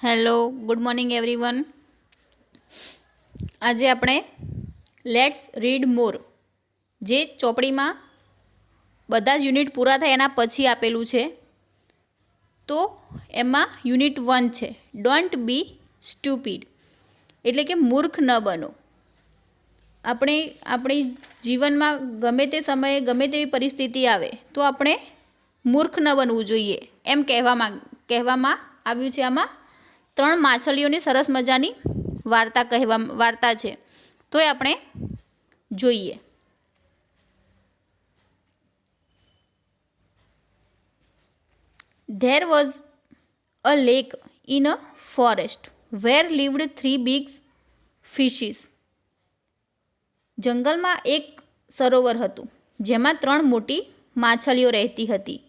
Hello, good morning everyone. આજે આપણે let's read મોર જે ચોપડીમાં બધા જ યુનિટ પૂરા થાય એના પછી આપેલું છે. તો એમાં યુનિટ 1 છે, ડોન્ટ બી સ્ટુપિડ, એટલે કે મૂર્ખ ન બનો. આપણી જીવનમાં ગમે તે સમયે ગમે તેવી પરિસ્થિતિ આવે તો આપણે મૂર્ખ ન બનવું જોઈએ એમ કહેવામાં આવ્યું છે. આમાં 3 માછલીઓની સરસ મજાની વાર્તા છે, તો એ આપણે જોઈએ. There was a lake in a forest where lived 3 big fishes. જંગલમાં એક સરોવર હતું જેમાં 3 મોટી માછલીઓ રહેતી હતી.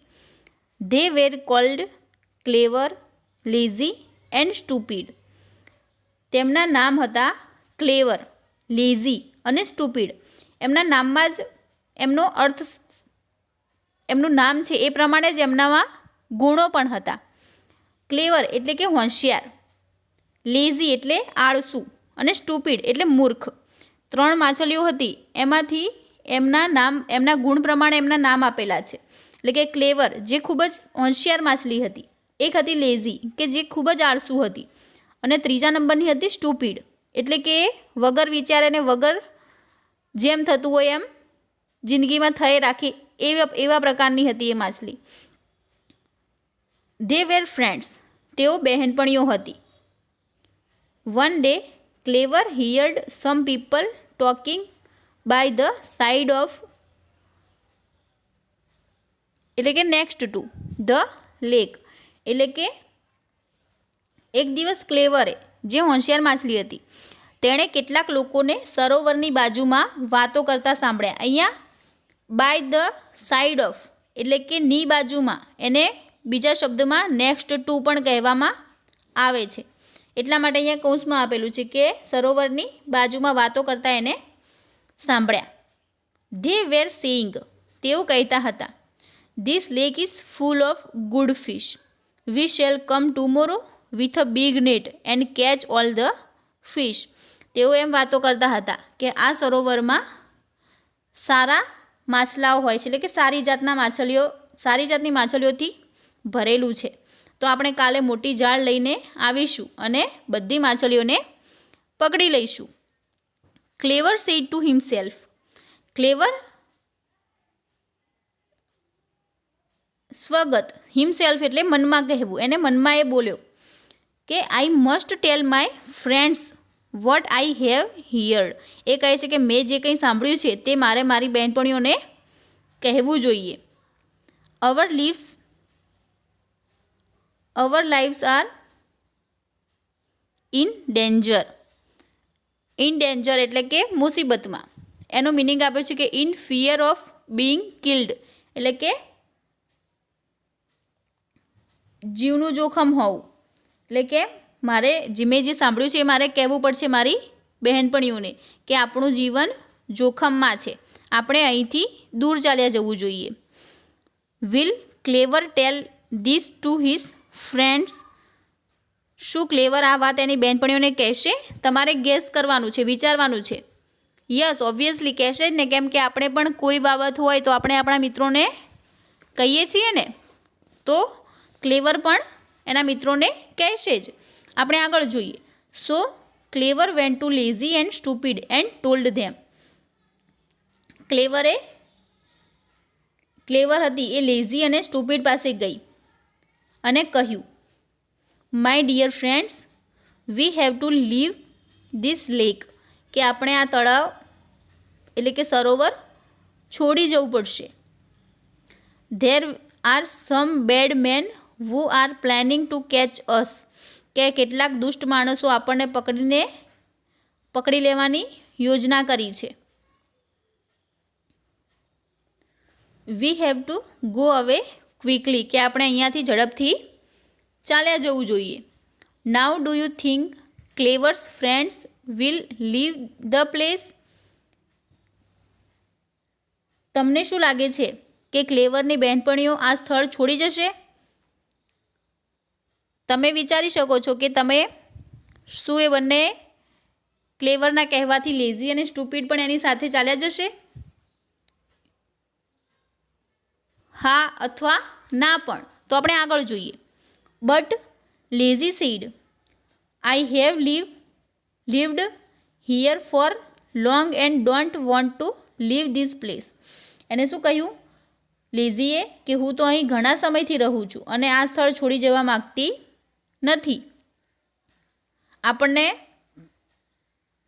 They were called clever, lazy and stupid. તેમના નામ હતા ક્લેવર, લેઝી અને સ્ટુપિડ. એમના નામમાં જ એમનું નામ છે એ પ્રમાણે જ એમનામાં ગુણો પણ હતા. ક્લેવર એટલે કે હોશિયાર, લેઝી એટલે આળસુ અને સ્ટુપિડ એટલે મૂર્ખ. 3 માછલીઓ હતી, એમાંથી એમના ગુણ પ્રમાણે એમના નામ આપેલા છે. એટલે કે ક્લેવર જે ખૂબ જ હોશિયાર માછલી હતી, એક હતી લેઝી કે જે ખૂબ જ આળસુ હતી, અને 3જા નંબરની હતી સ્ટુપિડ એટલે કે વગર વિચારે ને વગર જેમ થતું હોય એમ જિંદગીમાં થઈ રાખી એવા પ્રકારની હતી એ માછલી. They were friends. તેઓ બહેનપણીઓ હતી. One day, Clever heard some people talking by the side of, એટલે કે next to the lake. એટલે કે એક દિવસ ક્લેવરે, જે હોશિયાર માછલી હતી, તેણે કેટલાક લોકોને સરોવરની બાજુમાં વાતો કરતા સાંભળ્યા. અહીંયા બાય ધ સાઈડ ઓફ એટલે કે ની બાજુમાં, એને બીજા શબ્દમાં નેક્સ્ટ ટુ પણ કહેવામાં આવે છે. એટલા માટે અહીંયા કૌંસમાં આપેલું છે કે સરોવરની બાજુમાં વાતો કરતા એને સાંભળ્યા. ધે વેર સેઇંગ, તેઓ કહેતા હતા, this lake is full of good fish. We shall come tomorrow with a big net and catch all the fish. તેઓ એમ વાતો કરતા હતા કે આ સરોવરમાં સારા માછલાઓ હોય છે, એટલે કે સારી જાતની માછલીઓથી ભરેલું છે. તો આપણે કાલે મોટી જાળ લઈને આવીશું અને બધી માછલીઓને પકડી લઈશું. Clever said to himself. Clever સ્વગત, હિમસેલ્ફ એટલે મનમાં કહેવું, એને મનમાં એ બોલ્યો કે I must tell my friends what I have heard. એ કહે છે કે મેં જે કંઈ સાંભળ્યું છે તે મારે મારી બહેનપણીઓને કહેવું જોઈએ. અવર lives are in danger. In danger એટલે કે મુસીબતમાં. એનો મિનિંગ આપ્યો છે કે in fear of being killed, એટલે કે જીવનું જોખમ હોવું. એટલે કે મેં જે સાંભળ્યું છે એ મારે કહેવું પડશે મારી બહેનપણીઓને કે આપણું જીવન જોખમમાં છે, આપણે અહીંથી દૂર ચાલ્યા જવું જોઈએ. Will Clever tell this to his friends. શું ક્લેવર આ વાત એની બહેનપણીઓને કહેશે? તમારે ગેસ કરવાનું છે, વિચારવાનું છે. યસ, ઓબ્વિયસલી કહેશે જ ને, કેમ કે આપણે પણ કોઈ બાબત હોય તો આપણે આપણા મિત્રોને કહીએ છીએ ને, તો ક્લેવર પણ એના મિત્રોને કહેશે જ. આપણે આગળ જોઈએ. So clever went to lazy and stupid and told them. Clever હતી એ લેઝી અને સ્ટુપિડ પાસે ગઈ અને કહ્યું, my dear friends, we have to leave this lake. કે આપણે આ તળાવ એટલે કે સરોવર છોડી જવું પડશે. There are some bad men who are planning to catch us. કે કેટલાક દુષ્ટ માણસો આપણને પકડી લેવાની યોજના કરી છે. We have to go away quickly. કે આપણે અહીંયાથી ઝડપથી ચાલ્યા જવું જોઈએ. Now do you think Clever's friends will leave the place? તમને શું લાગે છે કે ક્લેવરની બહેનપણીઓ આ સ્થળ છોડી જશે? તમે વિચારી શકો છો કે તમે શું એ બંને ક્લેવરના કહેવાથી લેઝી અને સ્ટુપિડ પણ એની સાથે ચાલ્યા જશે? હા અથવા ના પણ. તો આપણે આગળ જોઈએ. But Lazy said, I have lived here for long and don't want to leave this place. એને શું કહ્યું લેઝીએ? કે હું તો અહીં ઘણા સમયથી રહું છું અને આ સ્થળ છોડી જવા માગતી નથી. આપણને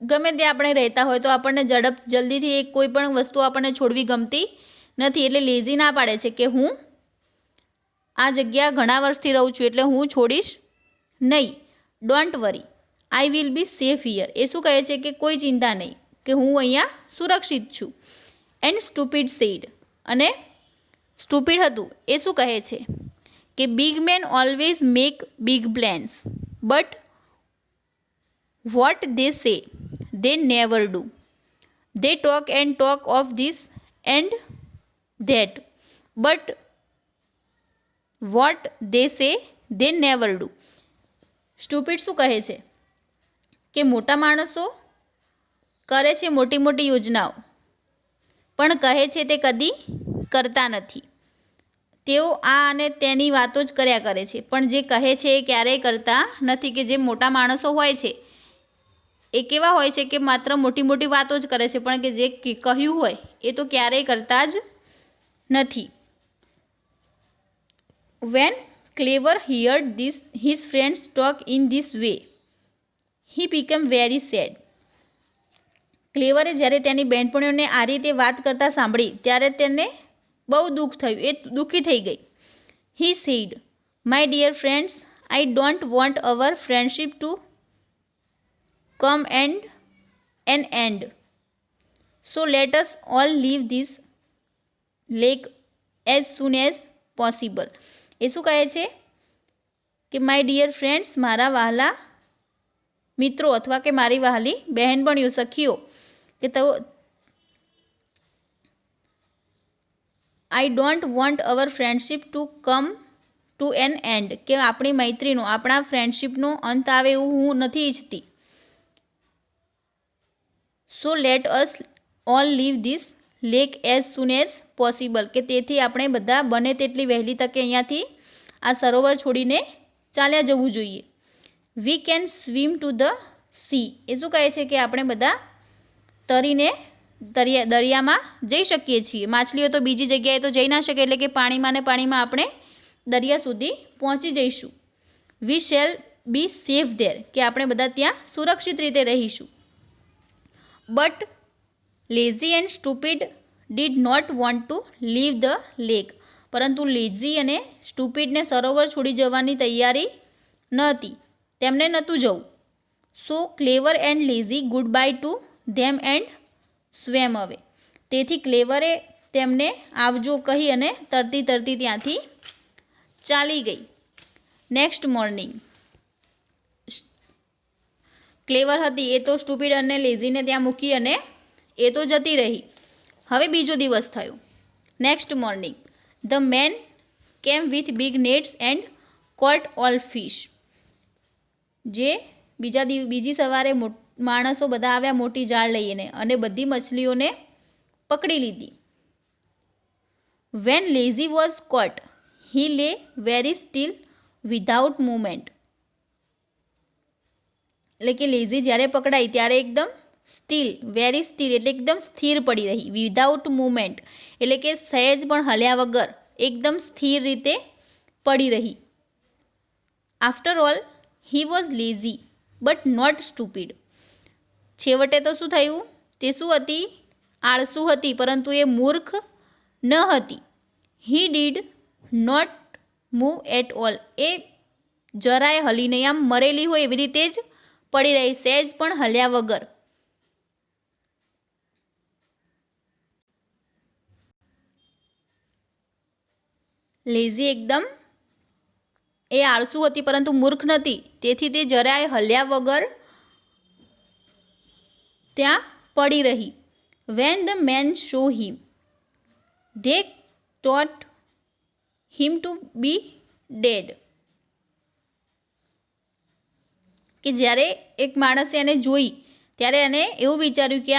ગમે તે આપણે રહેતા હોય તો આપણને જલ્દીથી કોઈ પણ વસ્તુ આપણને છોડવી ગમતી નથી. એટલે લેઝી ના પાડે છે કે હું આ જગ્યા ઘણા વર્ષથી રહું છું એટલે હું છોડીશ નહીં. Don't worry, I will be safe here. એ શું કહે છે કે કોઈ ચિંતા નહીં, કે હું અહીંયા સુરક્ષિત છું. એન્ડ સ્ટુપિડ સેડ, અને સ્ટુપિડ હતું એ શું કહે છે કે big men always make big plans but what they say they never do. They talk and talk of this and that, but what they say they never do. Stupid શું કહે છે કે મોટા માણસો કરે છે મોટી મોટી યોજનાઓ, પણ કહે છે તે કદી કરતા નથી. તેઓ આ અને તેની વાતો જ કર્યા કરે છે, પણ જે કહે છે એ ક્યારેય કરતા નથી. કે જે મોટા માણસો હોય છે એ કેવા હોય છે કે માત્ર મોટી મોટી વાતો જ કરે છે, પણ કે જે કહ્યું હોય એ તો ક્યારેય કરતા જ નથી. When Clever heard his friends talk in this way, he became very sad. ક્લેવરે જ્યારે તેની બહેનપણીઓને આ રીતે વાત કરતા સાંભળી ત્યારે તેને બહુ દુઃખ થયું, એ દુઃખી થઈ ગઈ. He said, my dear friends, I don't want our friendship to come and an end. So let us all leave this lake as soon as possible. એ શું કહે છે કે માય ડિયર ફ્રેન્ડ્સ, મારા વહાલા મિત્રો અથવા કે મારી વહાલી બહેનપણીઓ, સખીઓ, કે તો I don't want our friendship to come to an end, કે આપણી મૈત્રીનો, આપણા ફ્રેન્ડશિપનો અંત આવે એવું હું નથી ઈચ્છતી. So let us all leave this lake as soon as possible, કે તેથી આપણે બધા બને તેટલી વહેલી તકે અહીંયાથી આ સરોવર છોડીને ચાલ્યા જવું જોઈએ. We can swim to the sea. એ શું કહે છે કે આપણે બધા તરીને દરિયામાં જઈ શકીએ છીએ. માછલીઓ તો બીજી જગ્યાએ તો જઈ ના શકે, એટલે કે પાણીમાં ને પાણીમાં આપણે દરિયા સુધી પહોંચી જઈશું. We shall be safe there, કે આપણે બધા ત્યાં સુરક્ષિત રીતે રહીશું. But lazy and stupid did not want to leave the lake. પરંતુ લેઝી અને સ્ટુપિડને સરોવર છોડી જવાની તૈયારી ન હતી, તેમને નહોતું જવું. So clever and lazy good bye to them and swam away. તેથી ક્લેવરે તેમને આવજો કહી અને તરતી તરતી ત્યાંથી ચાલી ગઈ. નેક્સ્ટ મોર્નિંગ, ક્લેવર હતી એ તો સ્ટુપિડ અને લેઝીને ત્યાં મૂકી અને એ તો જતી રહી. હવે બીજો દિવસ થયો. Next morning the man came with big nets and caught all fish. જે બીજી સવારે માણસો બધા આવ્યા મોટી જાળ લઈને અને બધી મછલીઓને પકડી લીધી. વેન લેઝી વોઝ કોટ હી લે વેરી સ્ટીલ વિધાઉટ મૂવમેન્ટ. એટલે કે લેઝી જ્યારે પકડાઈ ત્યારે એકદમ સ્ટીલ, વેરી સ્ટીલ એટલે એકદમ સ્થિર પડી રહી. વિધાઉટ મૂવમેન્ટ એટલે કે સહેજ પણ હલ્યા વગર એકદમ સ્થિર રીતે પડી રહી. After all he was lazy but not stupid. છેવટે તો શું થયું? તે શું હતી? આળસુ હતી, પરંતુ એ મૂર્ખ ન હતી. He did not move at all. એ જરાય હલી નહીં, આમ મરેલી હોય એવી રીતે જ પડી રહી, સહેજ પણ હલ્યા વગર. લેઝી એકદમ એ આળસુ હતી પરંતુ મૂર્ખ નથી, તેથી તે જરાય હલ્યા વગર ત્યાં પડી રહી. When the man saw him they thought him to be dead. કે જ્યારે એક માણસે એને જોઈ ત્યારે એને એવું વિચાર્યું કે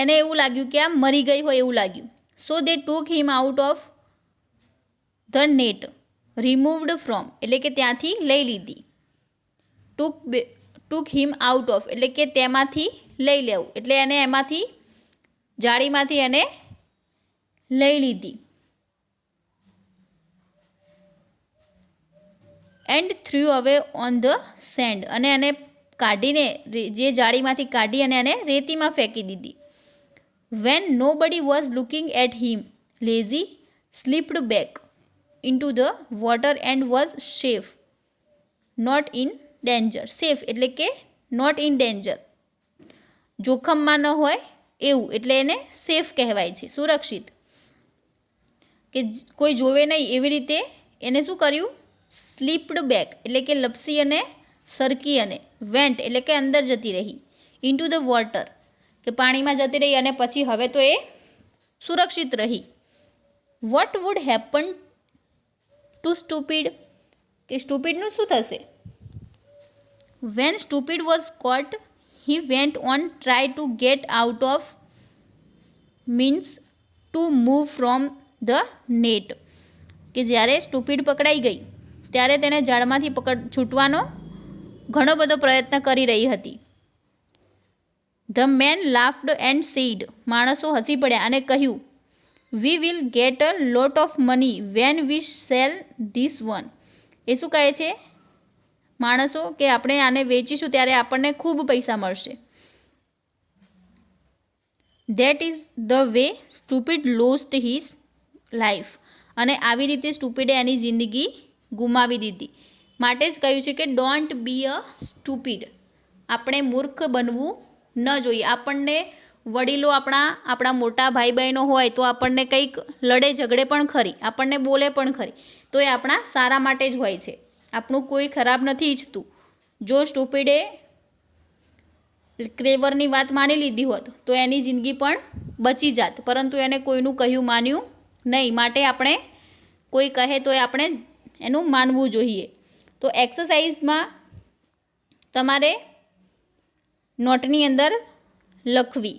એને એવું લાગ્યું કે આ મરી ગઈ હોય એવું લાગ્યું. So they took him out of the net, removed from એટલે કે ત્યાંથી લઈ લીધી. ટુક હિમ આઉટ ઓફ એટલે કે તેમાંથી લઈ લેવું, એટલે એને એમાંથી જાળીમાંથી એને લઈ લીધી. એન્ડ થ્રુ અવે ઓન ધ સેન્ડ અને એને કાઢીને જે જાળીમાંથી કાઢી અને એને રેતીમાં ફેંકી દીધી. When nobody was looking at him lazy slipped back into the water and was safe not in danger. Safe એટલે કે નોટ ઇન ડેન્જર, જોખમમાં ન હોય એવું, એટલે એને સેફ કહેવાય છે, સુરક્ષિત, કે કોઈ જોવે નહીં એવી રીતે એને શું કર્યું, સ્લીપ્ડ બેક એટલે કે લપસી અને સરકી અને વેન્ટ એટલે કે અંદર જતી રહી, ઇન્ટુ ધ વોટર કે પાણીમાં જતી રહી અને પછી હવે તો એ સુરક્ષિત રહી. What would happen to stupid કે સ્ટુપિડનું શું થશે. When stupid was caught he went on try to get out of means to move from the net કે જ્યારે સ્ટુપિડ પકડાઈ ગઈ ત્યારે તેને ઝાડમાંથી છૂટવાનો ઘણો બધો પ્રયત્ન કરી રહી હતી. The man laughed and said માણસો હસી પડ્યા અને કહ્યું, we will get a lot of money when we sell this one. એ શું કહે છે માણસો, કે આપણે આને વેચીશું ત્યારે આપણને ખૂબ પૈસા મળશે. That is the way stupid lost his life. અને આવી રીતે સ્ટુપિડે એની જિંદગી ગુમાવી દીધી. માટે જ કહ્યું છે કે ડોન્ટ બી અ સ્ટુપિડ. આપણે મૂર્ખ બનવું ન જોઈએ. આપણને વડીલો આપણા મોટા ભાઈ બહેનો હોય તો આપણને કંઈક લડે ઝઘડે પણ ખરી, આપણને બોલે પણ ખરી, તો એ આપણા સારા માટે જ હોય છે, આપણું કોઈ ખરાબ નથી ઈચ્છતું. જો સ્ટુપિડે ક્લેવરની વાત માની લીધી હોત તો એની જિંદગી પણ બચી જાત, પરંતુ એને કોઈનું કહ્યું માન્યું નહીં. માટે આપણે કોઈ કહે તો આપણે એનું માનવું જોઈએ. તો એક્સરસાઇઝમાં તમારે નોટની અંદર લખવી